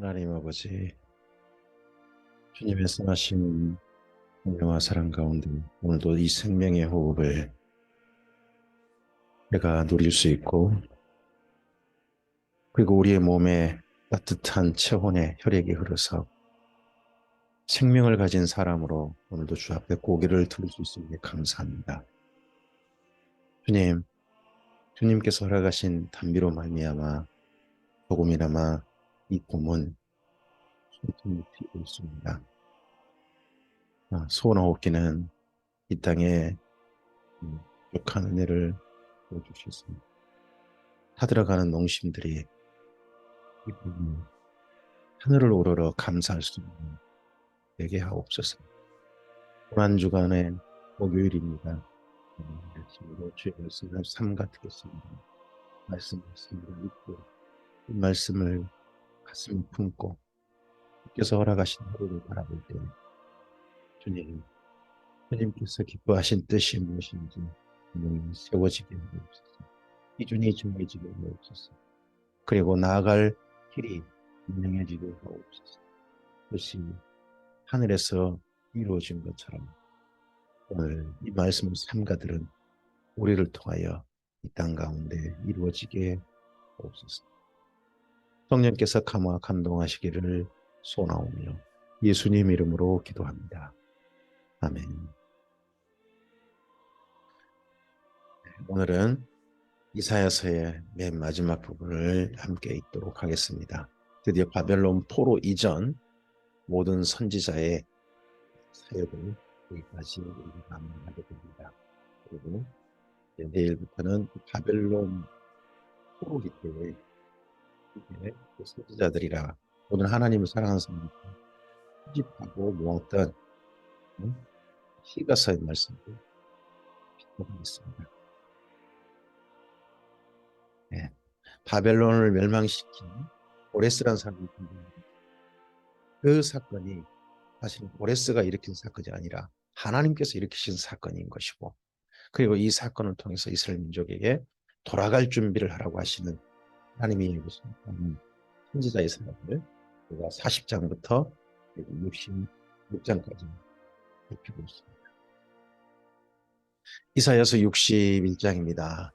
하나님 아버지, 주님의 선하신 공평와 사랑 가운데 오늘도 이 생명의 호흡을 내가 누릴 수 있고, 그리고 우리의 몸에 따뜻한 체온의 혈액이 흐르서 생명을 가진 사람으로 오늘도 주 앞에 고개를 들을 수 있음에 감사합니다. 주님, 주님께서 허락하신 단비로 말미암아 조금이나마 이 몸은 숨통이 튀고 있습니다. 소원하옵기는 이 땅에 부족한 은혜를 보여주셨습니다. 타들어가는 농심들이 하늘을 오르러 감사할 수 있는 되게 하옵소서. 고난 주간의 목요일입니다. 말씀으로 주의 말씀을 삼가 듣겠습니다. 말씀을 읽고 이 말씀을 가슴에 품고 주께서 허락하신 하루를 바라볼 때 주님, 주님께서 기뻐하신 뜻이 무엇인지 분명히 세워지게 하옵소서. 기준이 정해지게 하옵소서. 그리고 나아갈 길이 분명해지게 하옵소서. 그것이 하늘에서 이루어진 것처럼 오늘 이 말씀을 삼가들은 우리를 통하여 이 땅 가운데 이루어지게 하옵소서. 성령께서 감화 감동하시기를 소원하오며 예수님 이름으로 기도합니다. 아멘. 오늘은 이사야서의 맨 마지막 부분을 함께 읽도록 하겠습니다. 드디어 바벨론 포로 이전 모든 선지자의 사역을 여기까지 우리가 하게 됩니다. 그리고 내일부터는 바벨론 포로기 때문에 그 선지자들이라 모든 하나님을 사랑하는 사람들 수집하고 모았던 히가서의 말씀을 빗보겠습니다. 네. 바벨론을 멸망시킨 고레스라는 사람이 있는데 그 사건이 사실 고레스가 일으킨 사건이 아니라 하나님께서 일으키신 사건인 것이고, 그리고 이 사건을 통해서 이스라엘 민족에게 돌아갈 준비를 하라고 하시는 하나님이 얘기하신 선지자 이사야를 우리가 40장부터 66장까지 살피고 있습니다. 이사야서 61장입니다.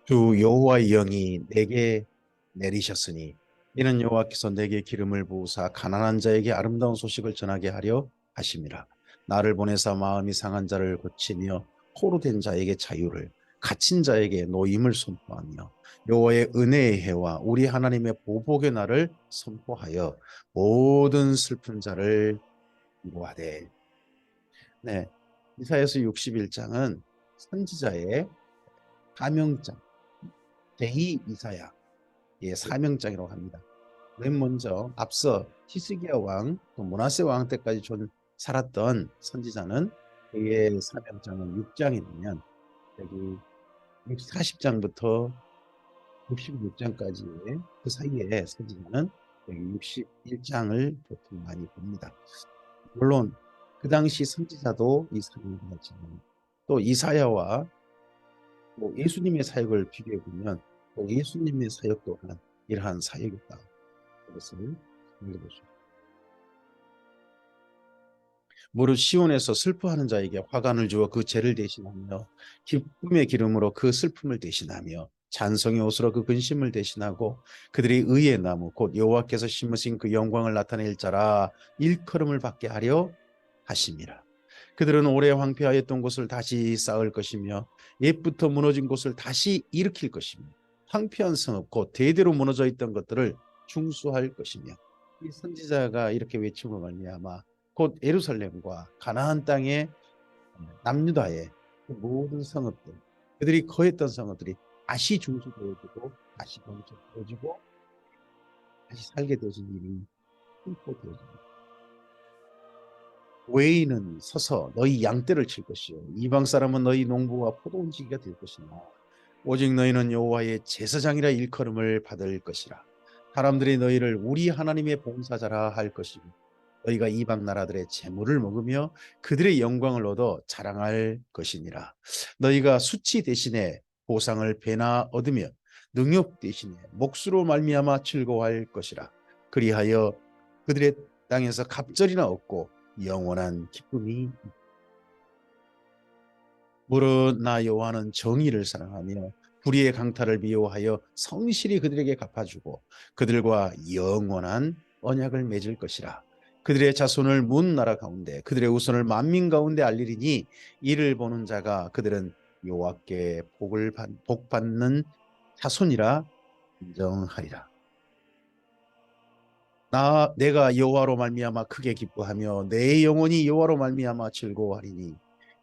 주 여호와의 영이 내게 내리셨으니 이는 여호와께서 내게 기름을 부으사 가난한 자에게 아름다운 소식을 전하게 하려 하심이라. 나를 보내사 마음이 상한 자를 고치며 포로 된 자에게 자유를, 갇힌 자에게 노임을 선포하며 여호와의 은혜의 해와 우리 하나님의 보복의 날을 선포하여 모든 슬픈 자를 위로하되. 네, 이사야서 61장은 선지자의 사명장, 제2 이사야의 사명장이라고 합니다. 맨 먼저 앞서 히스기야 왕, 또 므낫세 왕 때까지 살았던 선지자는 그의 사명장은 6장이면 여기 40장부터 66장까지의 그 사이에 선지자는 여기 61장을 보통 많이 봅니다. 물론 그 당시 선지자도 이 사명을 받았지만 또 이사야와 또 예수님의 사역을 비교해 보면 또 예수님의 사역 또한 이러한 사역이다. 그것을 읽어보시죠. 무릇 시온에서 슬퍼하는 자에게 화관을 주어 그 죄를 대신하며 기쁨의 기름으로 그 슬픔을 대신하며 찬송의 옷으로 그 근심을 대신하고 그들이 의의 나무 곧 여호와께서 심으신 그 영광을 나타낼 자라 일컬음을 받게 하려 하심이라. 그들은 오래 황폐하였던 곳을 다시 쌓을 것이며 옛부터 무너진 곳을 다시 일으킬 것이며 황폐한 성읍 곧 대대로 무너져 있던 것들을 중수할 것이며. 이 선지자가 이렇게 외침을 말미암아 곧 예루살렘과 가나안 땅의 남유다의 그 모든 성읍들, 그들이 거했던 성읍들이 다시 중수되어지고 다시 건축되어지고 다시 살게 되어진 일이 선포되어집니다. 외인은 서서 너희 양떼를 칠 것이요 이방 사람은 너희 농부와 포도원지기가 될 것이나 오직 너희는 여호와의 제사장이라 일컬음을 받을 것이라. 사람들이 너희를 우리 하나님의 봉사자라 할 것이고 너희가 이방 나라들의 재물을 먹으며 그들의 영광을 얻어 자랑할 것이니라. 너희가 수치 대신에 보상을 배나 얻으며 능욕 대신에 몫으로 말미암아 즐거워할 것이라. 그리하여 그들의 땅에서 갑절이나 얻고 영원한 기쁨이. 무릇 나 여호와는 정의를 사랑하며 불의의 강탈을 미워하여 성실히 그들에게 갚아주고 그들과 영원한 언약을 맺을 것이라. 그들의 자손을 문 나라 가운데 그들의 후손을 만민 가운데 알리리니 이를 보는 자가 그들은 여호와께 복 받는 자손이라 인정하리라. 내가 여호와로 말미암아 크게 기뻐하며 내 영혼이 여호와로 말미암아 즐거워하리니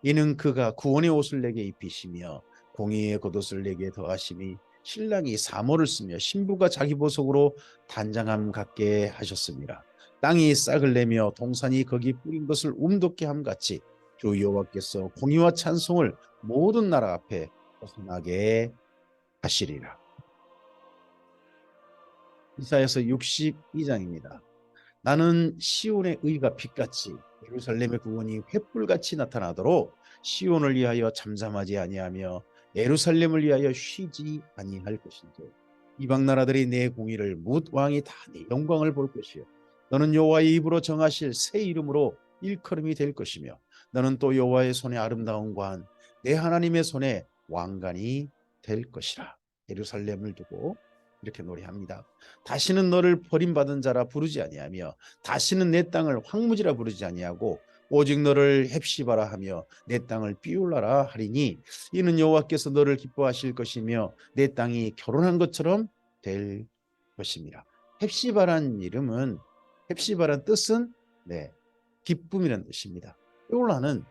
이는 그가 구원의 옷을 내게 입히시며 공의의 겉옷을 내게 더하심이 신랑이 사모를 쓰며 신부가 자기 보석으로 단장함 같게 하셨습니다. 땅이 싹을 내며 동산이 거기 뿌린 것을 움돋게 함 같이 주 여호와께서 공의와 찬송을 모든 나라 앞에 벗어나게 하시리라. 이사야서 62장입니다. 나는 시온의 의가 빛같이 예루살렘의 구원이 횃불같이 나타나도록 시온을 위하여 잠잠하지 아니하며 예루살렘을 위하여 쉬지 아니할 것인지 이방 나라들이 내 공의를 뭇 왕이 다 내 영광을 볼 것이요 너는 여호와의 입으로 정하실 새 이름으로 일컬음이 될 것이며 너는 또 여호와의 손에 아름다운 관 내 하나님의 손에 왕관이 될 것이라. 예루살렘을 두고 이렇게 노래합니다. 다시는 너를 버림받은 자라 부르지 아니하며 다시는 내 땅을 황무지라 부르지 아니하고 오직 너를 헵시바라 하며 내 땅을 비울라라 하리니 이는 여호와께서 너를 기뻐하실 것이며 내 땅이 결혼한 것처럼 될 것입니다. 헵시바란 이름은 헵시바란 뜻은 기쁨이라는 뜻입니다. 비울라는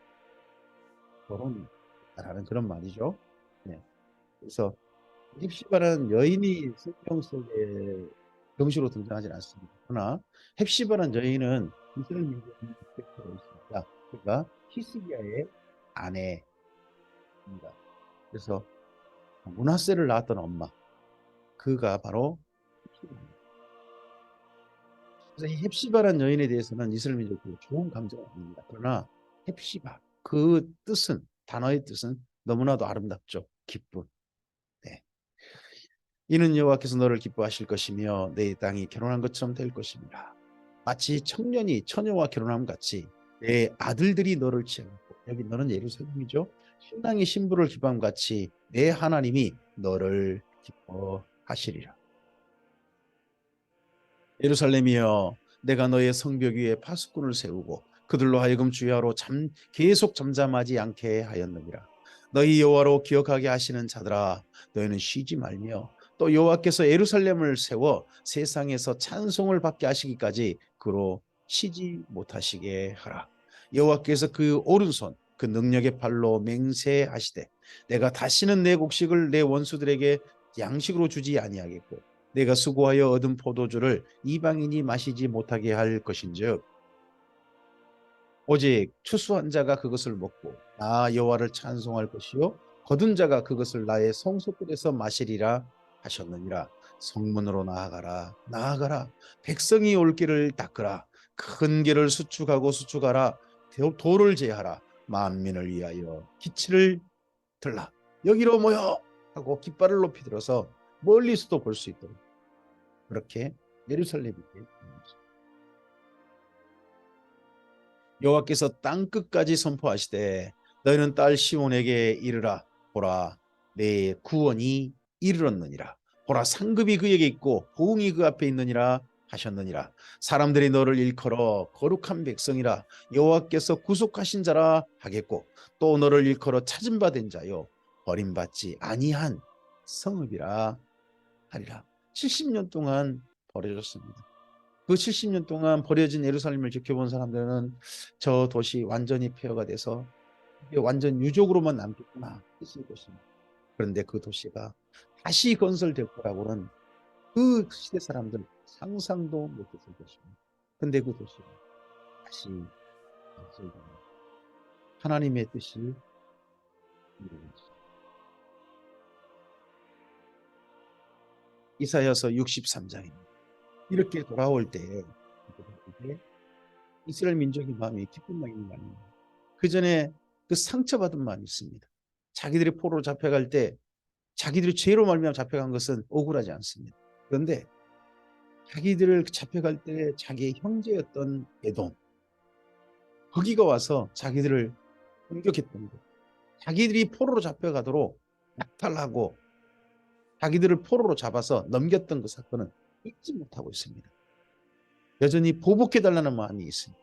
결혼이라는 그런 말이죠. 그래서 헵시바라는 여인이 성경 속에 정식으로 등장하지 않습니다. 그러나 헵시바라는 여인은 이스라엘 민족의 대표로 있습니다. 그러니까 히스기야의 아내입니다. 그래서 므낫세를 낳았던 엄마, 그가 바로 헵시바입니다. 그래서 이 헵시바라는 여인에 대해서는 이스라엘 민족이 좋은 감정은 아닙니다. 그러나 헵시바, 그 뜻은, 단어의 뜻은 너무나도 아름답죠. 기쁨. 네. 이는 여호와께서 너를 기뻐하실 것이며 내 땅이 결혼한 것처럼 될 것입니다. 마치 청년이 처녀와 결혼함 같이 내 아들들이 너를 취하고 여기 너는 예루살렘이죠. 신랑이 신부를 기뻐함 같이 내 하나님이 너를 기뻐하시리라. 예루살렘이여 내가 너의 성벽 위에 파수꾼을 세우고 그들로 하여금 주야로 계속 잠잠하지 않게 하였느니라. 너희 여호와로 기억하게 하시는 자들아 너희는 쉬지 말며 또 여호와께서 예루살렘을 세워 세상에서 찬송을 받게 하시기까지 그로 쉬지 못하시게 하라. 여호와께서 그 오른손 그 능력의 팔로 맹세하시되 내가 다시는 내 곡식을 내 원수들에게 양식으로 주지 아니하겠고 내가 수고하여 얻은 포도주를 이방인이 마시지 못하게 할 것인즉 오직 추수한 자가 그것을 먹고 나 여호와를 찬송할 것이요 거둔 자가 그것을 나의 성소뜰에서 마시리라 하셨느니라. 성문으로 나아가라 백성이 올 길을 닦으라. 큰 길을 수축하라. 돌을 제하라. 만민을 위하여 기치를 들라. 여기로 모여 하고 깃발을 높이 들어서 멀리서도 볼 수 있도록 그렇게 예루살렘이 여호와께서 땅 끝까지 선포하시되 너희는 딸 시온에게 이르라. 보라 내 구원이 이르렀느니라. 보라 상급이 그에게 있고 보응이 그 앞에 있느니라 하셨느니라. 사람들이 너를 일컬어 거룩한 백성이라 여호와께서 구속하신 자라 하겠고 또 너를 일컬어 찾은 바 된 자요 버림받지 아니한 성읍이라 하리라. 70년 동안 버려졌습니다. 그 70년 동안 버려진 예루살렘을 지켜본 사람들은 저 도시 완전히 폐허가 돼서 완전 유적으로만 남겠구나 했을 것입니다. 그런데 그 도시가 다시 건설될 거라고는 그 시대 사람들 상상도 못했을 것입니다. 그런데 그 도시가 다시 건설됩니다. 하나님의 뜻이 이루어집니다. 이사야서 63장입니다. 이렇게 돌아올 때에 이스라엘 민족의 마음이 기쁜 마음이 아닙니다. 그 전에 그 상처받은 마음이 있습니다. 자기들이 포로로 잡혀갈 때 자기들이 죄로 말미암아 잡혀간 것은 억울하지 않습니다. 그런데 자기들을 잡혀갈 때 자기의 형제였던 에돔, 거기가 와서 자기들을 공격했던 거. 자기들이 포로로 잡혀가도록 약탈하고 자기들을 포로로 잡아서 넘겼던 그 사건은 잊지 못하고 있습니다. 여전히 보복해달라는 마음이 있습니다.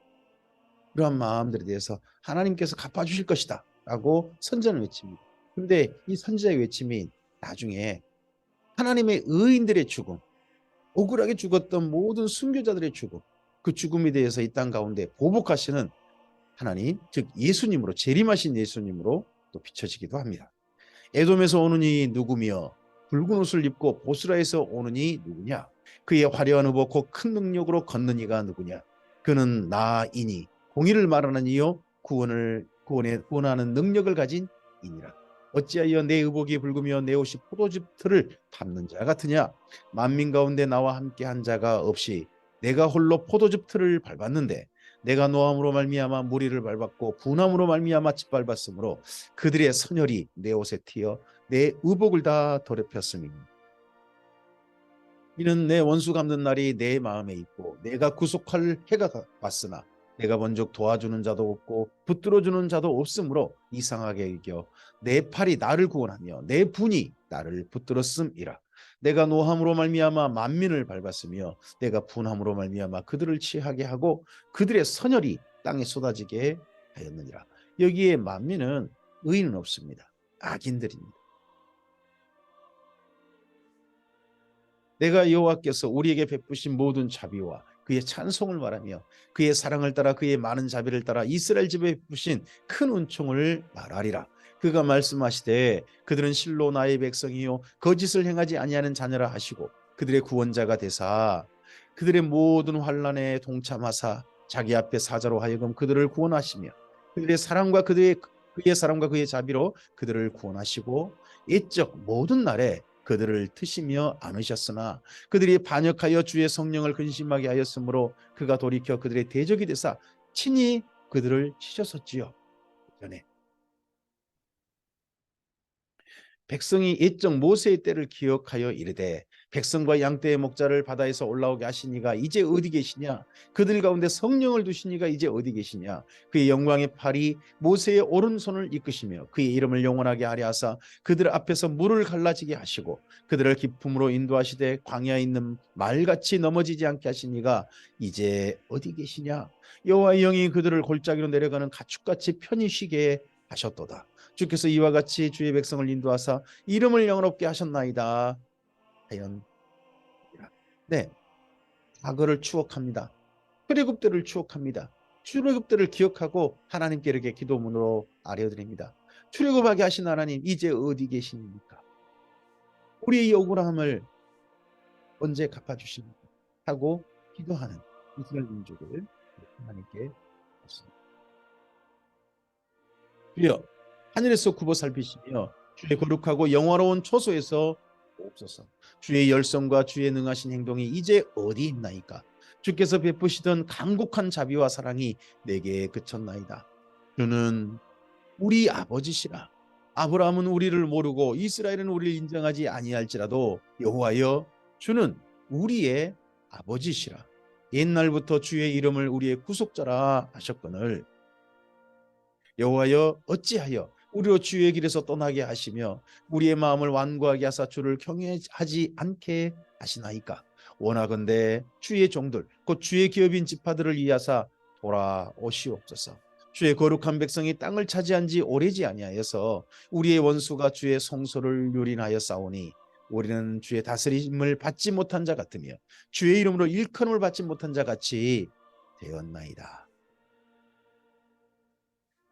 그러한 마음들에 대해서 하나님께서 갚아주실 것이다 라고 선전을 외칩니다. 근데 이 선지자의 외침이 나중에 하나님의 의인들의 죽음, 억울하게 죽었던 모든 순교자들의 죽음, 그 죽음에 대해서 이 땅 가운데 보복하시는 하나님, 즉 예수님으로, 재림하신 예수님으로 또 비춰지기도 합니다. 에돔에서 오는 이 누구며 붉은 옷을 입고 보스라에서 오는 이 누구냐? 그의 화려한 의복고 큰 능력으로 걷는 이가 누구냐? 그는 나이니 공의를 말하는 이요 구원하는 능력을 가진 이니라. 어찌하여 내 의복이 붉으며 내 옷이 포도즙 틀을 밟는 자 같으냐? 만민 가운데 나와 함께 한 자가 없이 내가 홀로 포도즙 틀을 밟았는데 내가 노함으로 말미암아 무리를 밟았고 분함으로 말미암아 짓밟았으므로 그들의 선혈이 내 옷에 튀어 내 의복을 다 더럽혔으니 이는 내 원수 갚는 날이 내 마음에 있고 내가 구속할 해가 왔으나 내가 먼저 도와주는 자도 없고 붙들어주는 자도 없으므로 이상하게 여겨 내 팔이 나를 구원하며 내 분이 나를 붙들었음이라. 내가 노함으로 말미암아 만민을 밟았으며 내가 분함으로 말미암아 그들을 취하게 하고 그들의 선혈이 땅에 쏟아지게 하였느니라. 여기에 만민은 의인은 없습니다. 악인들입니다. 내가 여호와께서 우리에게 베푸신 모든 자비와 그의 찬송을 말하며 그의 사랑을 따라 그의 많은 자비를 따라 이스라엘 집에 베푸신 큰 은총을 말하리라. 그가 말씀하시되 그들은 실로 나의 백성이요 거짓을 행하지 아니하는 자녀라 하시고 그들의 구원자가 되사 그들의 모든 환난에 동참하사 자기 앞에 사자로 하여금 그들을 구원하시며 그들의 사랑과 그의 사랑과 그의 자비로 그들을 구원하시고 옛적 모든 날에 그들을 트시며 안으셨으나 그들이 반역하여 주의 성령을 근심하게 하였으므로 그가 돌이켜 그들의 대적이 되사 친히 그들을 치셨었지요. 전에 백성이 옛적 모세의 때를 기억하여 이르되 백성과 양떼의 목자를 바다에서 올라오게 하시니가 이제 어디 계시냐? 그들 가운데 성령을 두시니가 이제 어디 계시냐? 그의 영광의 팔이 모세의 오른손을 이끄시며 그의 이름을 영원하게 하려 하사 그들 앞에서 물을 갈라지게 하시고 그들을 기품으로 인도하시되 광야에 있는 말같이 넘어지지 않게 하시니가 이제 어디 계시냐? 여호와의 영이 그들을 골짜기로 내려가는 가축같이 편히 쉬게 하셨도다. 주께서 이와 같이 주의 백성을 인도하사 이름을 영원롭게 하셨나이다 하연. 네, 과거를 추억합니다. 출애굽 때를 추억합니다. 출애굽 때를 기억하고 하나님께 이렇게 기도문으로 아뢰어드립니다. 출애굽하게 하신 하나님 이제 어디 계십니까? 우리의 억울함을 언제 갚아주십니까? 하고 기도하는 이스라엘 민족을 하나님께 받습니다. 주여 하늘에서 굽어 살피시며 주의 거룩하고 영화로운 초소에서 옵소서. 주의 열성과 주의 능하신 행동이 이제 어디 있나이까? 주께서 베푸시던 간곡한 자비와 사랑이 내게 그쳤나이다. 주는 우리 아버지시라. 아브라함은 우리를 모르고 이스라엘은 우리를 인정하지 아니할지라도 여호와여 주는 우리의 아버지시라. 옛날부터 주의 이름을 우리의 구속자라 하셨거늘 여호와여 어찌하여 우리로 주의 길에서 떠나게 하시며 우리의 마음을 완고하게 하사 주를 경외하지 않게 하시나이까. 원하건대 주의 종들 곧 주의 기업인 지파들을 이하사 돌아오시옵소서. 주의 거룩한 백성이 땅을 차지한 지 오래지 아니하여서 우리의 원수가 주의 성소를 유린하여 싸우니 우리는 주의 다스림을 받지 못한 자 같으며 주의 이름으로 일컬음을 받지 못한 자 같이 되었나이다.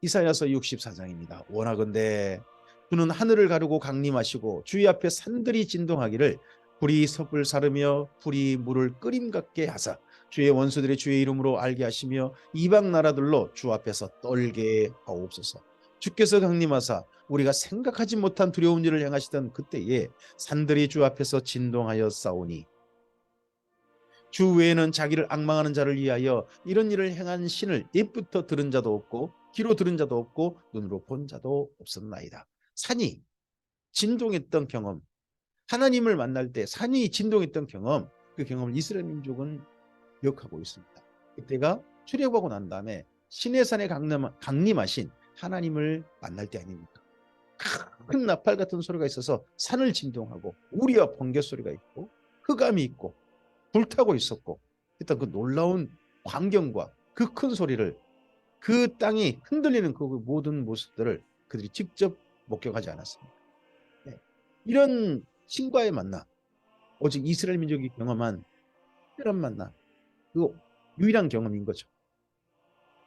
이사야서 64장입니다. 원하건대 주는 하늘을 가르고 강림하시고 주의 앞에 산들이 진동하기를 불이 섭을 사르며 불이 물을 끓임 같게 하사 주의 원수들이 주의 이름으로 알게 하시며 이방 나라들로 주 앞에서 떨게 하옵소서. 주께서 강림하사 우리가 생각하지 못한 두려운 일을 행하시던 그때에 산들이 주 앞에서 진동하여 싸우니 주 외에는 자기를 앙망하는 자를 위하여 이런 일을 행한 신을 옛부터 들은 자도 없고 귀로 들은 자도 없고 눈으로 본 자도 없었나이다. 산이 진동했던 경험, 하나님을 만날 때 산이 진동했던 경험, 그 경험을 이스라엘 민족은 기억하고 있습니다. 그때가 출애굽하고 난 다음에 시내산에 강림하신 하나님을 만날 때 아닙니까? 큰 나팔 같은 소리가 있어서 산을 진동하고 우리와 번개 소리가 있고 흑암이 있고 불타고 있었고, 일단 그 놀라운 광경과 그 큰 소리를, 그 땅이 흔들리는 그 모든 모습들을 그들이 직접 목격하지 않았습니다. 네. 이런 신과의 만남, 오직 이스라엘 민족이 경험한 특별한 만남, 그 유일한 경험인 거죠.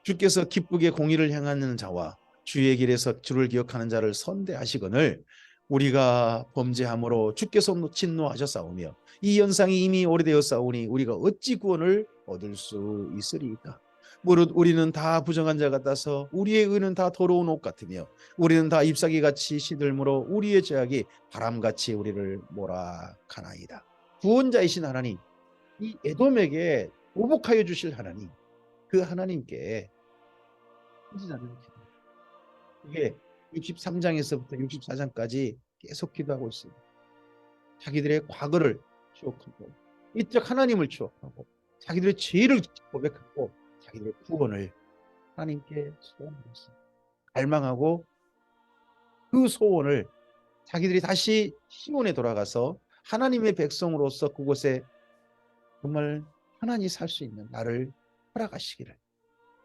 주께서 기쁘게 공의를 행하는 자와 주의 길에서 주를 기억하는 자를 선대하시거늘 우리가 범죄함으로 주께서 진노하셨사오며 이 현상이 이미 오래되었사오니 우리가 어찌 구원을 얻을 수 있으리이까. 무릇 우리는 다 부정한 자 같아서 우리의 의는 다 더러운 옷 같으며 우리는 다 잎사귀 같이 시들므로 우리의 죄악이 바람같이 우리를 몰아가나이다. 구원자이신 하나님, 이 에돔에게 보복하여 주실 하나님, 그 하나님께 선지자들은 그게 63장에서부터 64장까지 계속 기도하고 있습니다. 자기들의 과거를 추억하고 이적 하나님을 추억하고 자기들의 죄를 고백하고 자기들의 구원을 하나님께 소원하고 있습니다. 갈망하고 그 소원을 자기들이 다시 시온에 돌아가서 하나님의 백성으로서 그곳에 정말 편안히 살 수 있는 나를 허락하시기를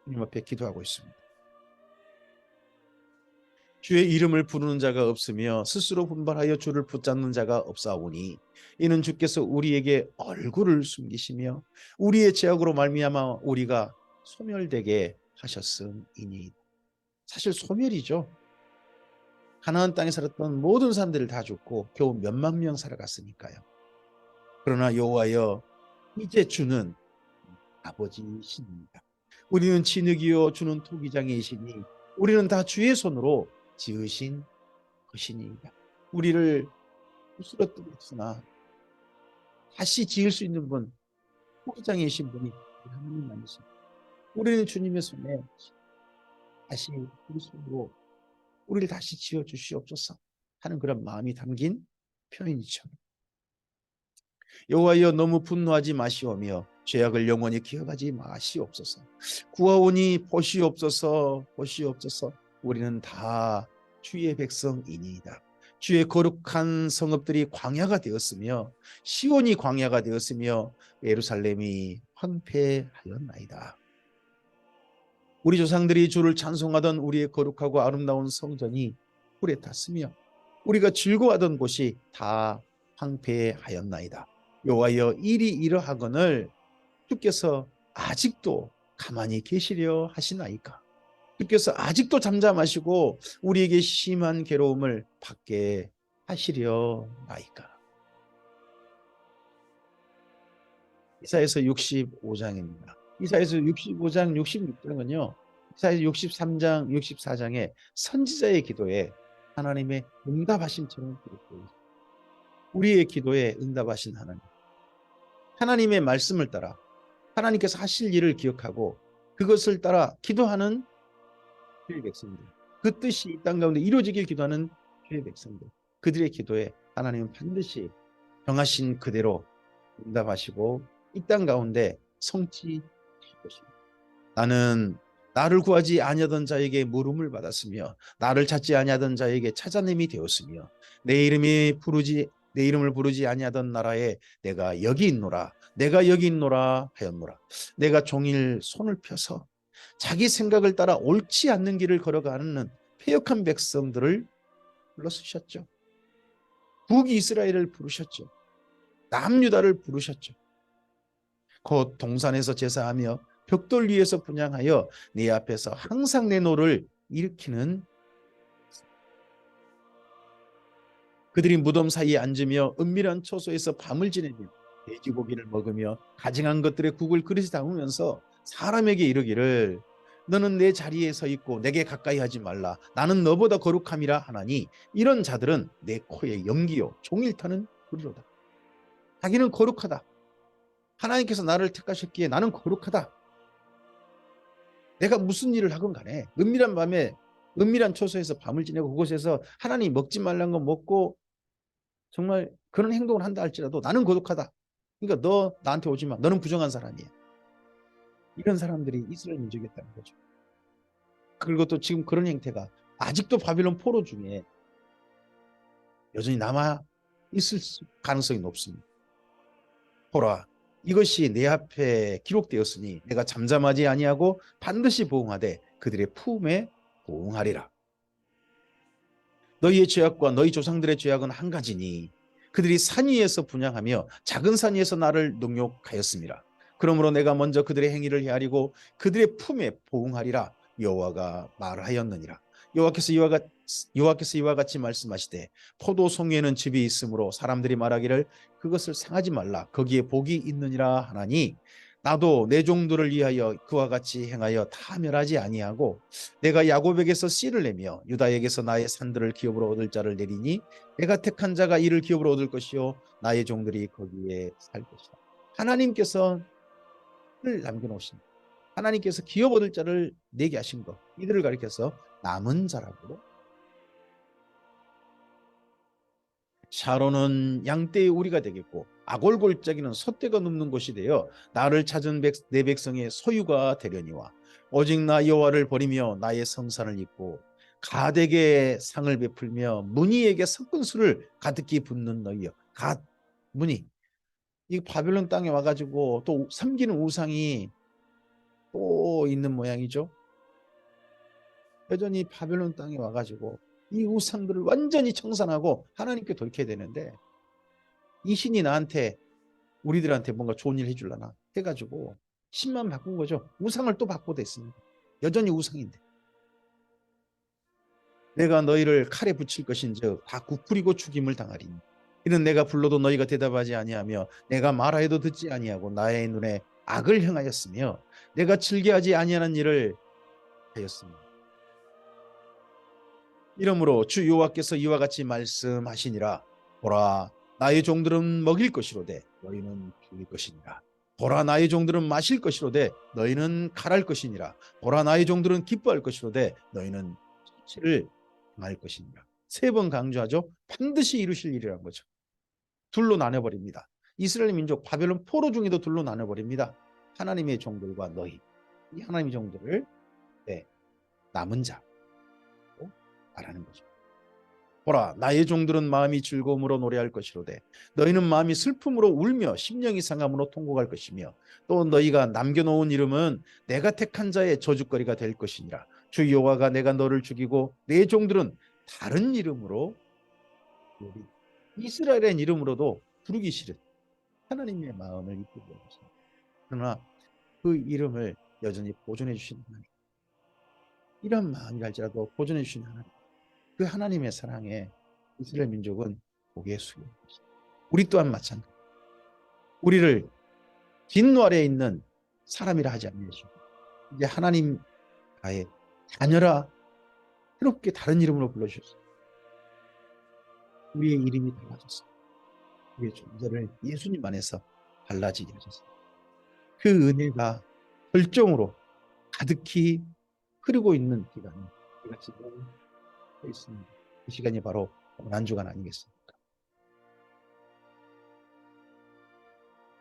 주님 앞에 기도하고 있습니다. 주의 이름을 부르는 자가 없으며 스스로 분발하여 주를 붙잡는 자가 없사오니 이는 주께서 우리에게 얼굴을 숨기시며 우리의 죄악으로 말미암아 우리가 소멸되게 하셨음이니. 사실 소멸이죠. 가나안 땅에 살았던 모든 사람들을 다 죽고 겨우 몇만 명 살아갔으니까요. 그러나 여호와여, 이제 주는 아버지이십니다. 우리는 진흙이요 주는 토기장이시니 우리는 다 주의 손으로 지으신 것이니이다. 우리를 쓰러뜨렸으나 다시 지을 수 있는 분, 토기장이신 분이 하나님만이십니다. 우리는 주님의 손에 다시 우리 손으로 우리를 다시 지어 주시옵소서 하는 그런 마음이 담긴 표현이죠. 여호와여, 너무 분노하지 마시오며 죄악을 영원히 기억하지 마시옵소서. 구하오니 보시옵소서, 보시옵소서. 우리는 다 주의 백성이니이다. 주의 거룩한 성읍들이 광야가 되었으며 시온이 광야가 되었으며 예루살렘이 황폐하였나이다. 우리 조상들이 주를 찬송하던 우리의 거룩하고 아름다운 성전이 불에 탔으며 우리가 즐거워하던 곳이 다 황폐하였나이다. 여호와여, 일이 이러하거늘 주께서 아직도 가만히 계시려 하시나이까? 주께서 아직도 잠잠하시고 우리에게 심한 괴로움을 받게 하시려 나이까? 이사야서 65장입니다. 이사야서 65장, 66장은요. 이사야서 63장, 64장의 선지자의 기도에 하나님의 응답하심처럼 기록되어 있습니다. 우리의 기도에 응답하신 하나님, 하나님의 말씀을 따라 하나님께서 하실 일을 기억하고 그것을 따라 기도하는 주의 백성들, 그 뜻이 이 땅 가운데 이루어지길 기도하는 주의 백성들, 그들의 기도에 하나님은 반드시 정하신 그대로 응답하시고 이 땅 가운데 성취하실 것입니다. 나는 나를 구하지 아니하던 자에게 물음을 받았으며 나를 찾지 아니하던 자에게 찾아냄이 되었으며 내 이름을 부르지 아니하던 나라에 내가 여기 있노라, 내가 여기 있노라 하였노라. 내가 종일 손을 펴서 자기 생각을 따라 옳지 않는 길을 걸어가는 패역한 백성들을 불러쓰셨죠. 북이스라엘을 부르셨죠. 남유다를 부르셨죠. 곧 동산에서 제사하며 벽돌 위에서 분향하여 네 앞에서 항상 내 노를 일으키는 그들이 무덤 사이에 앉으며 은밀한 처소에서 밤을 지내며 돼지고기를 먹으며 가증한 것들의 국을 그릇에 담으면서 사람에게 이르기를 너는 내 자리에 서 있고 내게 가까이 하지 말라, 나는 너보다 거룩함이라 하나니 이런 자들은 내 코에 연기요 종일 타는 불이로다. 자기는 거룩하다. 하나님께서 나를 택하셨기에 나는 거룩하다. 내가 무슨 일을 하건 간에 은밀한 밤에 은밀한 처소에서 밤을 지내고 그곳에서 하나님 먹지 말라는 거 먹고 정말 그런 행동을 한다 할지라도 나는 거룩하다. 그러니까 너 나한테 오지 마. 너는 부정한 사람이야. 이런 사람들이 이스라엘 민족이었다는 거죠. 그리고 또 지금 그런 형태가 아직도 바빌론 포로 중에 여전히 남아 있을 가능성이 높습니다. 보라, 이것이 내 앞에 기록되었으니 내가 잠잠하지 아니하고 반드시 보응하되 그들의 품에 보응하리라. 너희의 죄악과 너희 조상들의 죄악은 한 가지니 그들이 산 위에서 분향하며 작은 산 위에서 나를 능욕하였습니다. 그러므로 내가 먼저 그들의 행위를 헤아리고 그들의 품에 보응하리라. 여호와가 말하였느니라. 여호와께서 이와 같이 말씀하시되 포도 송이에는 즙이 있으므로 사람들이 말하기를 그것을 상하지 말라 거기에 복이 있느니라 하나니 나도 내 종들을 위하여 그와 같이 행하여 다 멸하지 아니하고 내가 야곱에게서 씨를 내며 유다에게서 나의 산들을 기업으로 얻을 자를 내리니 내가 택한 자가 이를 기업으로 얻을 것이요 나의 종들이 거기에 살 것이다. 하나님께서 를 남겨놓으신 하나님께서 기업 얻을 자를 내게 하신 것 이들을 가리켜서 남은 자라고. 샤론은 양떼의 우리가 되겠고 아골골짜기는 솥대가 눕는 곳이 되어 나를 찾은 내 백성의 소유가 되려니와 오직 나 여호와를 버리며 나의 성산을 잊고 가덱에 상을 베풀며 문희에게 섞은 술을 가득히 붓는 너희여. 문희 이 바벨론 땅에 와가지고 또 섬기는 우상이 또 있는 모양이죠. 여전히 바벨론 땅에 와가지고 이 우상들을 완전히 청산하고 하나님께 돌켜야 되는데 이 신이 나한테 우리들한테 뭔가 좋은 일 해주려나 해가지고 신만 바꾼 거죠. 우상을 또 바꾸고 됐습니다. 여전히 우상인데 내가 너희를 칼에 붙일 것인즉 다 굽부리고 죽임을 당하리니 이는 내가 불러도 너희가 대답하지 아니하며 내가 말하여도 듣지 아니하고 나의 눈에 악을 행하였으며 내가 즐겨하지 아니하는 일을 하였습니다. 이러므로 주 여호와께서 이와 같이 말씀하시니라. 보라 나의 종들은 먹일 것이로되 너희는 죽일 것이니라. 보라 나의 종들은 마실 것이로되 너희는 칼할 것이니라. 보라 나의 종들은 기뻐할 것이로되 너희는 수치를 당할 것이니라. 세 번 강조하죠. 반드시 이루실 일이라는 거죠. 둘로 나눠버립니다. 이스라엘 민족 바벨론 포로 중에도 둘로 나눠버립니다. 하나님의 종들과 너희. 이 하나님의 종들을 남은 자로 말하는 거죠. 보라 나의 종들은 마음이 즐거움으로 노래할 것이로되 너희는 마음이 슬픔으로 울며 심령이 상함으로 통곡할 것이며 또 너희가 남겨놓은 이름은 내가 택한 자의 저주거리가 될 것이니라. 주 여호와가 내가 너를 죽이고 내 종들은 다른 이름으로 이스라엘의 이름으로도 부르기 싫은 하나님의 마음을 이끌고 있습니다. 그러나 그 이름을 여전히 보존해 주시는 하나님, 이런 마음이랄지라도 보존해 주시는 하나님, 그 하나님의 사랑에 이스라엘 민족은 고개 숙여 있습니다. 우리 또한 마찬가지. 우리를 진노 아래에 있는 사람이라 하지 않으시고 이제 하나님 아예 자녀라 새롭게 다른 이름으로 불러주셨습니다. 우리의 이름이 달라졌습니다. 우리의 존재를 예수님 안에서 달라지게 하셨습니다. 그 은혜가 절정으로 가득히 흐르고 있는 기간이 우리가 지금 있습니다. 그 시간이 바로 난주간 아니겠습니까?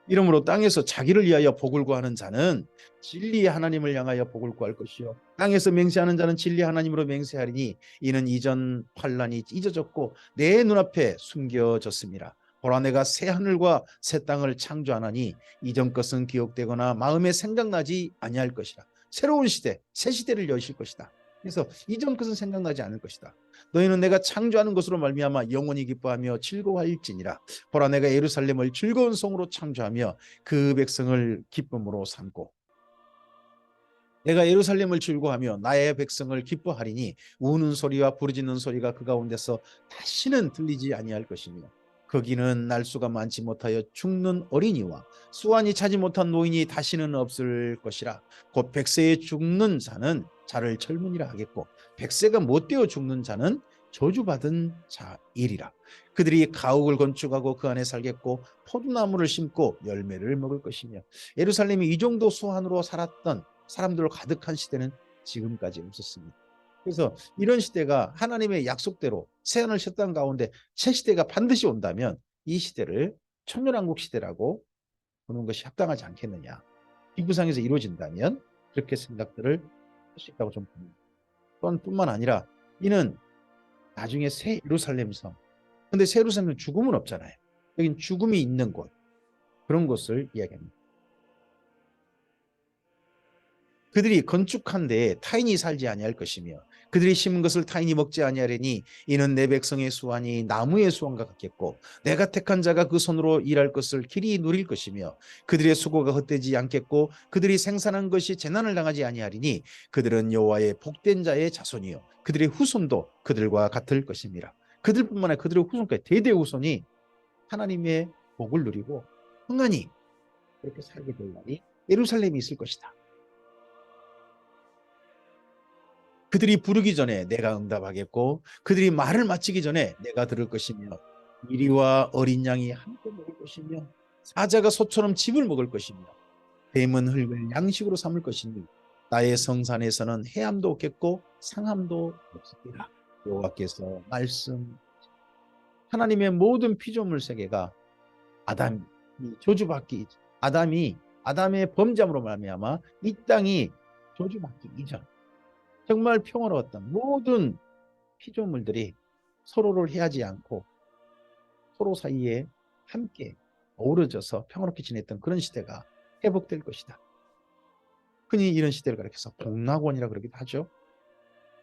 이러므로 땅에서 자기를 위하여 복을 구하는 자는 진리의 하나님을 향하여 복을 구할 것이요 땅에서 맹세하는 자는 진리 하나님으로 맹세하리니 이는 이전 환난이 잊어졌고 내 눈앞에 숨겨졌습니다. 보라 내가 새 하늘과 새 땅을 창조하나니 이전 것은 기억되거나 마음에 생각나지 아니할 것이라. 새로운 시대, 새 시대를 여실 것이다. 그래서 이전 것은 생각나지 않을 것이다. 너희는 내가 창조하는 것으로 말미암아 영원히 기뻐하며 즐거워할지니라. 보라 내가 예루살렘을 즐거운 성으로 창조하며 그 백성을 기쁨으로 삼고 내가 예루살렘을 즐거워하며 나의 백성을 기뻐하리니 우는 소리와 부르짖는 소리가 그 가운데서 다시는 들리지 아니할 것이며 거기는 날수가 많지 못하여 죽는 어린이와 수완이 차지 못한 노인이 다시는 없을 것이라. 곧 백세에 죽는 자는 자를 젊은이라 하겠고 백세가 못되어 죽는 자는 저주받은 자이리라. 그들이 가옥을 건축하고 그 안에 살겠고 포도나무를 심고 열매를 먹을 것이며 예루살렘이 이 정도 수완으로 살았던 사람들로 가득한 시대는 지금까지 없었습니다. 그래서 이런 시대가 하나님의 약속대로 새하늘 새 땅 가운데 새 시대가 반드시 온다면 이 시대를 천년왕국 시대라고 보는 것이 합당하지 않겠느냐. 기구상에서 이루어진다면 그렇게 생각들을 할 수 있다고 좀 봅니다. 또한 뿐만 아니라 이는 나중에 새 예루살렘 성. 근데 새 예루살렘은 죽음은 없잖아요. 여긴 죽음이 있는 곳. 그런 곳을 이야기합니다. 그들이 건축한 데에 타인이 살지 아니할 것이며 그들이 심은 것을 타인이 먹지 아니하리니 이는 내 백성의 수완이 나무의 수완과 같겠고 내가 택한 자가 그 손으로 일할 것을 길이 누릴 것이며 그들의 수고가 헛되지 않겠고 그들이 생산한 것이 재난을 당하지 아니하리니 그들은 여호와의 복된 자의 자손이요 그들의 후손도 그들과 같을 것입니다. 그들뿐만 아니라 그들의 후손까지 대대 후손이 하나님의 복을 누리고 평안히 그렇게 살게 될 날이 예루살렘이 있을 것이다. 그들이 부르기 전에 내가 응답하겠고 그들이 말을 마치기 전에 내가 들을 것이며 이리와 어린 양이 함께 먹을 것이며 사자가 소처럼 짚을 먹을 것이며 뱀은 흙을 양식으로 삼을 것이니 나의 성산에서는 해함도 없겠고 상함도 없으리라. 여호와께서 말씀. 하나님의 모든 피조물 세계가 아담이 저주받기 아담의 범죄함으로 말미암아 이 땅이 저주받기 이전 정말 평화로웠던 모든 피조물들이 서로를 해하지 않고 서로 사이에 함께 어우러져서 평화롭게 지냈던 그런 시대가 회복될 것이다. 흔히 이런 시대를 가리켜서 복락원이라 그러기도 하죠.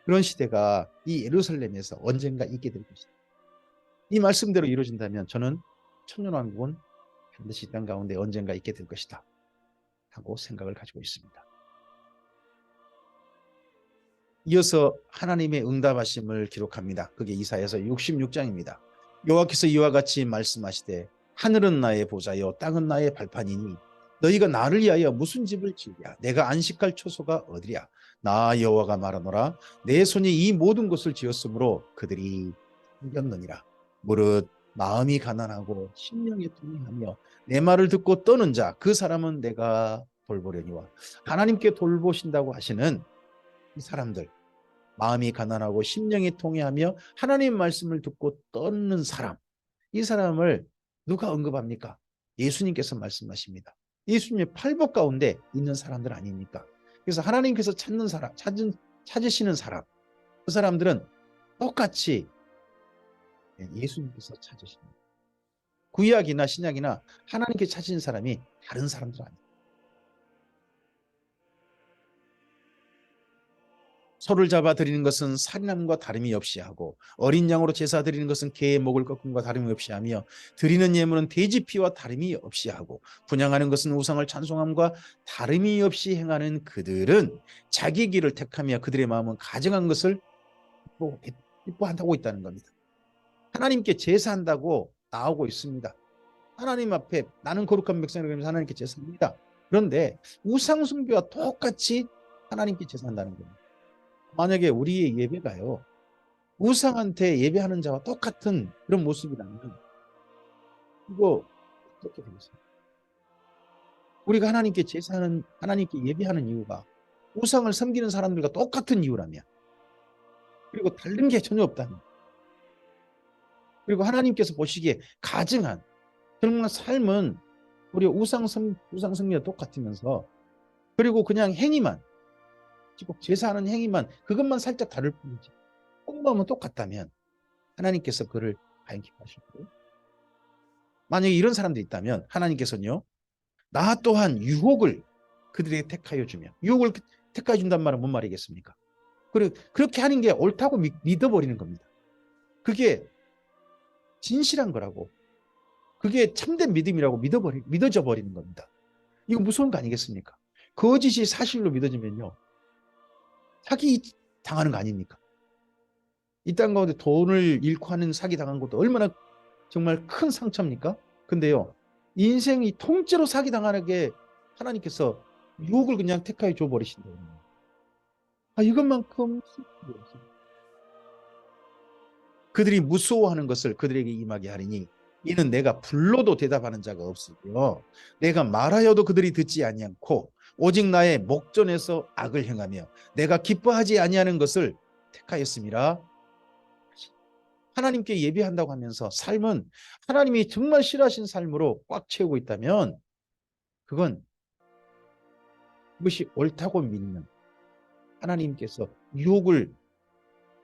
그런 시대가 이 예루살렘에서 언젠가 있게 될 것이다. 이 말씀대로 이루어진다면 저는 천년왕국은 반드시 이 땅 가운데 언젠가 있게 될 것이다 하고 생각을 가지고 있습니다. 이어서 하나님의 응답하심을 기록합니다. 그게 이사야서 66장입니다. 여호와께서 이와 같이 말씀하시되 하늘은 나의 보좌요 땅은 나의 발판이니 너희가 나를 위하여 무슨 집을 지으랴 내가 안식할 초소가 어디랴 나 여호와가 말하노라 내 손이 이 모든 것을 지었으므로 그들이 숨겼느니라. 무릇 마음이 가난하고 심령이 통해하며 내 말을 듣고 떠는 자 그 사람은 내가 돌보려니와. 하나님께 돌보신다고 하시는 이 사람들, 마음이 가난하고 심령이 통해하며 하나님 말씀을 듣고 떠는 사람, 이 사람을 누가 언급합니까? 예수님께서 말씀하십니다. 예수님의 팔복 가운데 있는 사람들 아닙니까? 그래서 하나님께서 찾는 사람, 찾으시는 사람, 그 사람들은 똑같이 예수님께서 찾으십니다. 구약이나 신약이나 하나님께 찾으신 사람이 다른 사람들 아니에요. 소를 잡아 드리는 것은 살인함과 다름이 없이 하고 어린 양으로 제사 드리는 것은 개의 목을 꺾음과 다름이 없이 하며 드리는 예물은 돼지 피와 다름이 없이 하고 분향하는 것은 우상을 찬송함과 다름이 없이 행하는 그들은 자기 길을 택하며 그들의 마음은 가증한 것을 기뻐한다고 있다는 겁니다. 하나님께 제사한다고 나오고 있습니다. 하나님 앞에 나는 거룩한 백성이라고 하면서 하나님께 제사합니다. 그런데 우상 숭배와 똑같이 하나님께 제사한다는 겁니다. 만약에 우리의 예배가요 우상한테 예배하는 자와 똑같은 그런 모습이라면 이거 어떻게 되겠습니까? 우리가 하나님께 제사하는 하나님께 예배하는 이유가 우상을 섬기는 사람들과 똑같은 이유라면 그리고 다른 게 전혀 없다면 그리고 하나님께서 보시기에 가증한 정말 삶은 우리 우상 숭배와 똑같으면서 그리고 그냥 행위만 제사하는 행위만 그것만 살짝 다를 뿐이지 공부하면 똑같다면 하나님께서 그를 과연 기뻐하실 거예요? 만약에 이런 사람들이 있다면 하나님께서는요 나 또한 유혹을 그들에게 택하여 주며 유혹을 택하여 준단 말은 뭔 말이겠습니까? 그리고 그렇게 하는 게 옳다고 믿어버리는 겁니다. 그게 진실한 거라고 그게 참된 믿음이라고 믿어져 버리는 겁니다. 이거 무서운 거 아니겠습니까? 거짓이 사실로 믿어지면요 사기 당하는 거 아닙니까? 이 땅 가운데 돈을 잃고 하는 사기 당한 것도 얼마나 정말 큰 상처입니까? 근데요 인생이 통째로 사기 당하는 게 하나님께서 유혹을 그냥 택하여 줘버리신다고. 이것만큼 그들이 무서워하는 것을 그들에게 임하게 하리니 이는 내가 불러도 대답하는 자가 없으며 내가 말하여도 그들이 듣지 아니하고 오직 나의 목전에서 악을 행하며 내가 기뻐하지 아니하는 것을 택하였음이라. 하나님께 예배한다고 하면서 삶은 하나님이 정말 싫어하신 삶으로 꽉 채우고 있다면 그건 그것이 옳다고 믿는 하나님께서 유혹을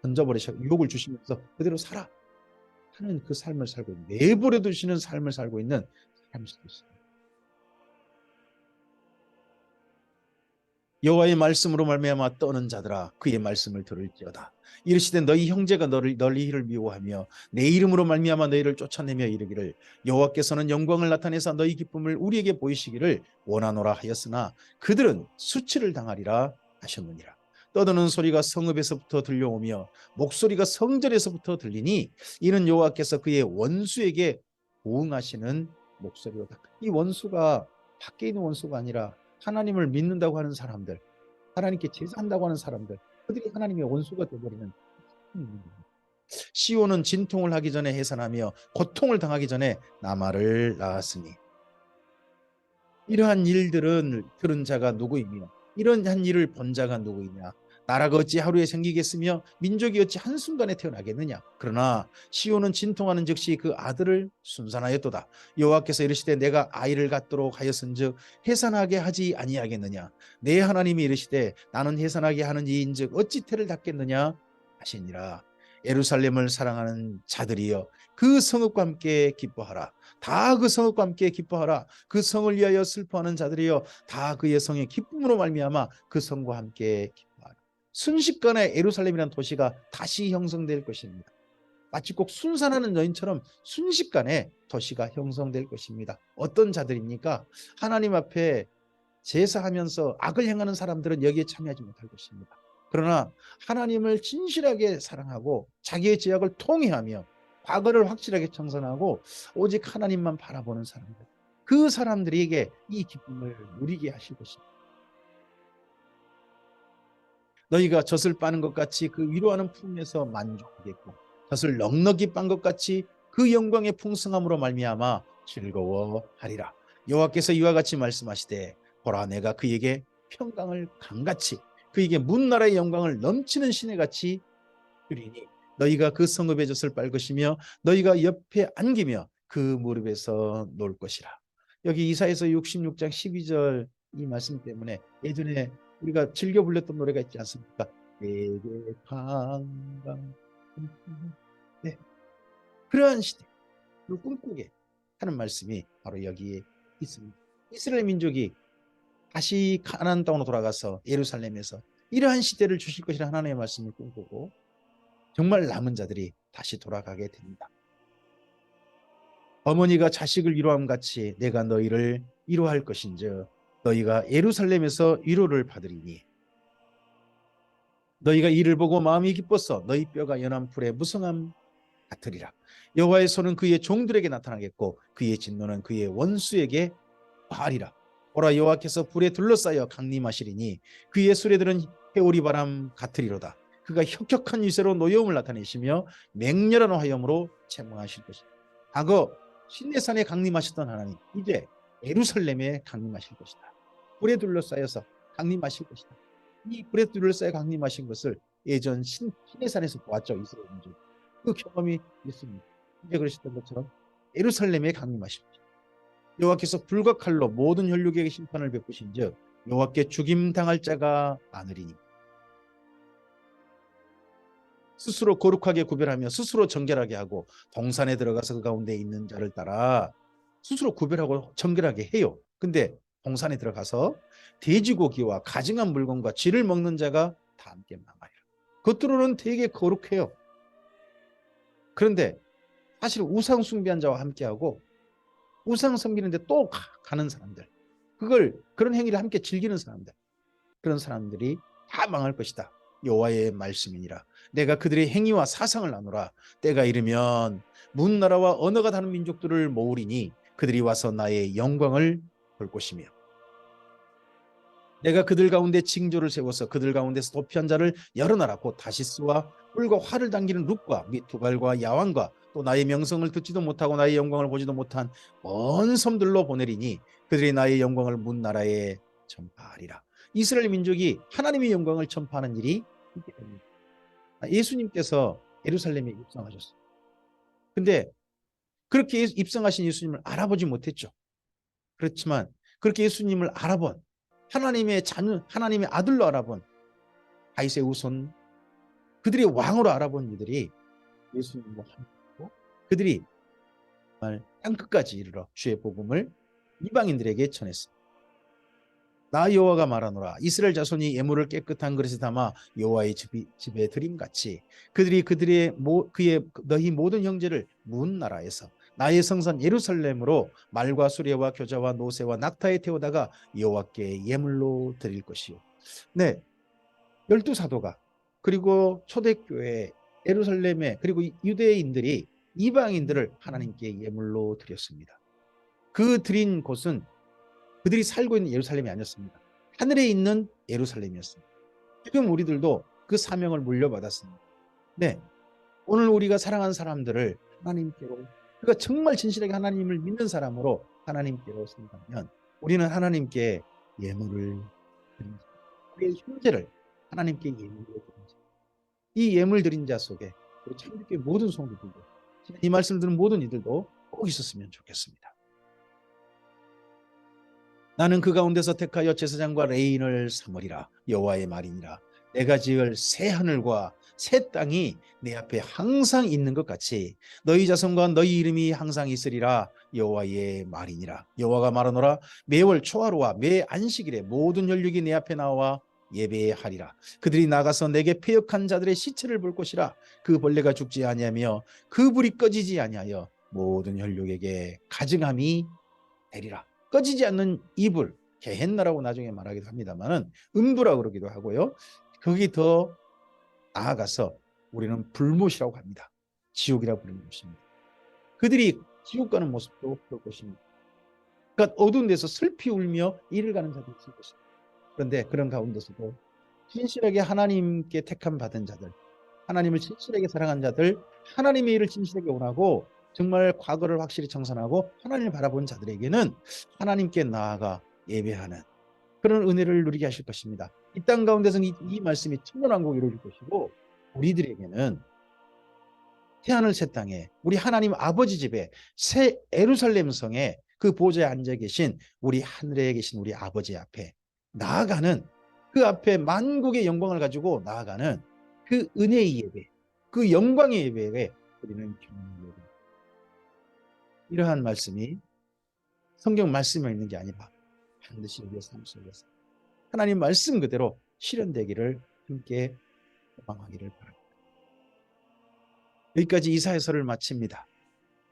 던져버리셔 유혹을 주시면서 그대로 살아 하는 그 삶을 살고 있는 내버려 두시는 삶을 살고 있는 사람일 수도 있습니다. 여호와의 말씀으로 말미암아 떠는 자들아 그의 말씀을 들을지어다. 이르시되 너희 형제가 너희를 미워하며 내 이름으로 말미암아 너희를 쫓아내며 이르기를 여호와께서는 영광을 나타내사 너희 기쁨을 우리에게 보이시기를 원하노라 하였으나 그들은 수치를 당하리라 하셨느니라. 떠드는 소리가 성읍에서부터 들려오며 목소리가 성전에서부터 들리니 이는 여호와께서 그의 원수에게 보응하시는 목소리로다. 이 원수가 밖에 있는 원수가 아니라 하나님을 믿는다고 하는 사람들, 하나님께 제사한다고 하는 사람들, 그들이 하나님의 원수가 되어버리는 시온은 진통을 하기 전에 해산하며 고통을 당하기 전에 나말을 낳았으니 이러한 일들은 들은 자가 누구이며 이러한 일을 본 자가 누구이냐. 나라가 어찌 하루에 생기겠으며 민족이 어찌 한순간에 태어나겠느냐. 그러나 시온은 진통하는 즉시 그 아들을 순산하였도다. 여호와께서 이르시되 내가 아이를 갖도록 하였은즉 해산하게 하지 아니하겠느냐. 내 하나님이 이르시되 나는 해산하게 하는 이인즉 어찌 태를 닫겠느냐 하시니라. 예루살렘을 사랑하는 자들이여 그 성읍과 함께 기뻐하라. 다 그 성읍과 함께 기뻐하라. 그 성을 위하여 슬퍼하는 자들이여 다 그의 성의 기쁨으로 말미암아 그 성과 함께 기뻐하라. 순식간에 예루살렘이라는 도시가 다시 형성될 것입니다. 마치 꼭 순산하는 여인처럼 순식간에 도시가 형성될 것입니다. 어떤 자들입니까? 하나님 앞에 제사하면서 악을 행하는 사람들은 여기에 참여하지 못할 것입니다. 그러나 하나님을 진실하게 사랑하고 자기의 죄악을 통회하며 과거를 확실하게 청산하고 오직 하나님만 바라보는 사람들, 그 사람들에게 이 기쁨을 누리게 하실 것입니다. 너희가 젖을 빠는 것 같이 그 위로하는 품에서 만족하겠고 젖을 넉넉히 빤 것 같이 그 영광의 풍성함으로 말미암아 즐거워하리라. 여호와께서 이와 같이 말씀하시되 보라 내가 그에게 평강을 강같이 그에게 문나라의 영광을 넘치는 시내같이 주리니 너희가 그 성읍의 젖을 빨 것이며 너희가 옆에 안기며 그 무릎에서 놀 것이라. 여기 이사야서 66장 12절 이 말씀 때문에 예전에 우리가 즐겨 불렀던 노래가 있지 않습니까? 내게 평강. 네, 그러한 시대를 꿈꾸게 하는 말씀이 바로 여기에 있습니다. 이스라엘 민족이 다시 가나안 땅으로 돌아가서 예루살렘에서 이러한 시대를 주실 것이라 하나님의 말씀을 꿈꾸고 정말 남은 자들이 다시 돌아가게 됩니다. 어머니가 자식을 위로함 같이 내가 너희를 위로할 것인즉 너희가 예루살렘에서 위로를 받으리니 너희가 이를 보고 마음이 기뻤어 너희 뼈가 연한 풀의 무성함 같으리라. 여호와의 손은 그의 종들에게 나타나겠고 그의 진노는 그의 원수에게 하리라. 오라 여호와께서 불에 둘러싸여 강림하시리니 그의 수레들은 해오리 바람 같으리로다. 그가 혁혁한 유세로 노여움을 나타내시며 맹렬한 화염으로 책망하실 것이다. 과거 신내산에 강림하셨던 하나님 이제 예루살렘에 강림하실 것이다. 불에 둘러싸여서 강림하실 것이다. 이 불에 둘러싸여 강림하신 것을 예전 신내산에서 보았죠. 이스라엘 민족. 그 경험이 있습니다. 이제 그러셨던 것처럼 예루살렘에 강림하십니다. 여호와께서 불과 칼로 모든 혈육에게 심판을 베푸신즉 여호와께 죽임 당할 자가 많으리니 스스로 거룩하게 구별하며 스스로 정결하게 하고 동산에 들어가서 그 가운데 있는 자를 따라 스스로 구별하고 정결하게 해요. 근데 동산에 들어가서 돼지고기와 가증한 물건과 쥐를 먹는 자가 다 함께 망하여. 겉으로는 되게 거룩해요. 그런데 사실 우상 숭배한 자와 함께하고 우상 섬기는데 또 가는 사람들, 그런 행위를 함께 즐기는 사람들, 그런 사람들이 다 망할 것이다. 여호와의 말씀이니라. 내가 그들의 행위와 사상을 나누라. 때가 이르면 문나라와 언어가 다른 민족들을 모으리니 그들이 와서 나의 영광을 볼 것이며 내가 그들 가운데 징조를 세워서 그들 가운데서 도피한 자를 여러 나라 곧 다시스와 뿔과 활을 당기는 룻과 및 두발과 야왕과 또 나의 명성을 듣지도 못하고 나의 영광을 보지도 못한 먼 섬들로 보내리니 그들이 나의 영광을 문나라에 전파하리라. 이스라엘 민족이 하나님의 영광을 전파하는 일이 있기 때문입니다. 예수님께서 예루살렘에 입성하셨어요. 근데 그렇게 입성하신 예수님을 알아보지 못했죠. 그렇지만 그렇게 예수님을 알아본 하나님의 자녀, 하나님의 아들로 알아본 다윗의 후손, 그들이 왕으로 알아본 이들이 예수님과 함께하고 그들이 정말 땅끝까지 이르러 주의 복음을 이방인들에게 전했습니다. 나 여호와가 말하노라 이스라엘 자손이 예물을 깨끗한 그릇에 담아 여호와의 집에 드림같이 그들이 그의 너희 모든 형제를 문 나라에서 나의 성산 예루살렘으로 말과 수레와 겨자와 노새와 낙타에 태우다가 여호와께 예물로 드릴 것이요. 네, 12사도가 그리고 초대교회 예루살렘에 그리고 유대인들이 이방인들을 하나님께 예물로 드렸습니다. 그 드린 곳은 그들이 살고 있는 예루살렘이 아니었습니다. 하늘에 있는 예루살렘이었습니다. 지금 우리들도 그 사명을 물려받았습니다. 네, 오늘 우리가 사랑하는 사람들을 하나님께로, 그러니까 정말 진실하게 하나님을 믿는 사람으로 하나님께로 생각하면 우리는 하나님께 예물을 드린 자, 우리의 형제를 하나님께 예물로 드린 자, 이 예물 드린 자 속에 우리 참교회 모든 성도들도 이 말씀 듣는 모든 이들도 꼭 있었으면 좋겠습니다. 나는 그 가운데서 택하여 제사장과 레인을 삼으리라. 여호와의 말이니라. 내가 지을 새 하늘과 새 땅이 내 앞에 항상 있는 것 같이 너희 자손과 너희 이름이 항상 있으리라. 여호와의 말이니라. 여호와가 말하노라. 매월 초하루와 매 안식일에 모든 혈육이 내 앞에 나와 예배하리라. 그들이 나가서 내게 패역한 자들의 시체를 볼 것이라. 그 벌레가 죽지 아니하며 그 불이 꺼지지 아니하여 모든 혈육에게 가증함이 되리라. 꺼지지 않는 이불, 게헨나라고 나중에 말하기도 합니다만은 음부라 그러기도 하고요. 거기 더 나아가서 우리는 불못이라고 합니다. 지옥이라고 부르는 것입니다. 그들이 지옥 가는 모습도 볼 것입니다. 그러니까 어두운 데서 슬피 울며 이를 가는 자들이 있을 것입니다. 그런데 그런 가운데서도 진실하게 하나님께 택함 받은 자들, 하나님을 진실하게 사랑한 자들, 하나님의 일을 진실하게 원하고 정말 과거를 확실히 청산하고 하나님을 바라본 자들에게는 하나님께 나아가 예배하는 그런 은혜를 누리게 하실 것입니다. 이 땅 가운데서 이 말씀이 천년왕국 이루어질 것이고 우리들에게는 태하늘 새 땅에 우리 하나님 아버지 집에 새 예루살렘 성에 그 보좌에 앉아 계신 우리 하늘에 계신 우리 아버지 앞에 나아가는 그 앞에 만국의 영광을 가지고 나아가는 그 은혜의 예배, 그 영광의 예배에 우리는 경배합니다. 이러한 말씀이 성경 말씀에 있는 게 아니라 반드시 우리의 삶 속에서 하나님 말씀 그대로 실현되기를 함께 소망하기를 바랍니다. 여기까지 이사야서를 마칩니다.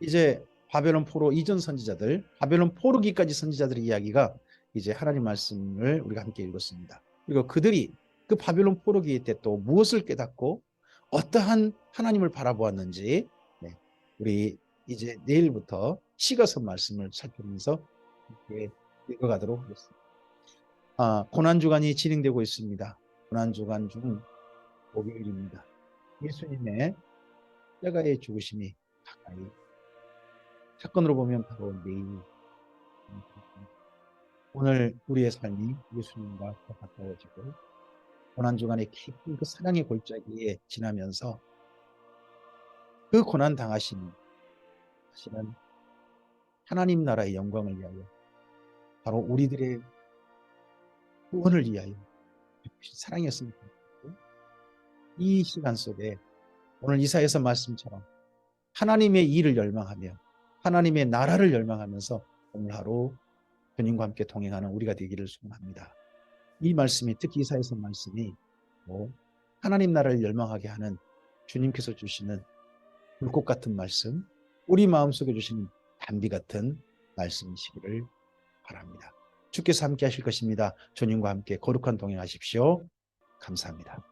이제 바벨론 포로 이전 선지자들, 바벨론 포로기까지 선지자들의 이야기가 이제 하나님 말씀을 우리가 함께 읽었습니다. 그리고 그들이 그 바벨론 포로기 때 또 무엇을 깨닫고 어떠한 하나님을 바라보았는지 우리 이제 내일부터 시가서 말씀을 살펴보면서 함께 읽어가도록 하겠습니다. 고난주간이 진행되고 있습니다. 고난주간 중 목요일입니다. 예수님의 십자가의 죽으심이 가까이, 사건으로 보면 바로 내일, 오늘 우리의 삶이 예수님과 더 가까워지고 고난주간의 깊은 그 사랑의 골짜기에 지나면서 그 고난 당하심이 사실은 하나님 나라의 영광을 위하여 바로 우리들의 구원을 위하여 사랑이었습니다. 이 시간 속에 오늘 이사야서 말씀처럼 하나님의 일을 열망하며 하나님의 나라를 열망하면서 오늘 하루 주님과 함께 동행하는 우리가 되기를 소원합니다. 이 말씀이 특히 이사야서 말씀이 하나님 나라를 열망하게 하는 주님께서 주시는 불꽃 같은 말씀, 우리 마음속에 주시는 단비 같은 말씀이시기를 바랍니다. 주께서 함께 하실 것입니다. 주님과 함께 거룩한 동행하십시오. 감사합니다.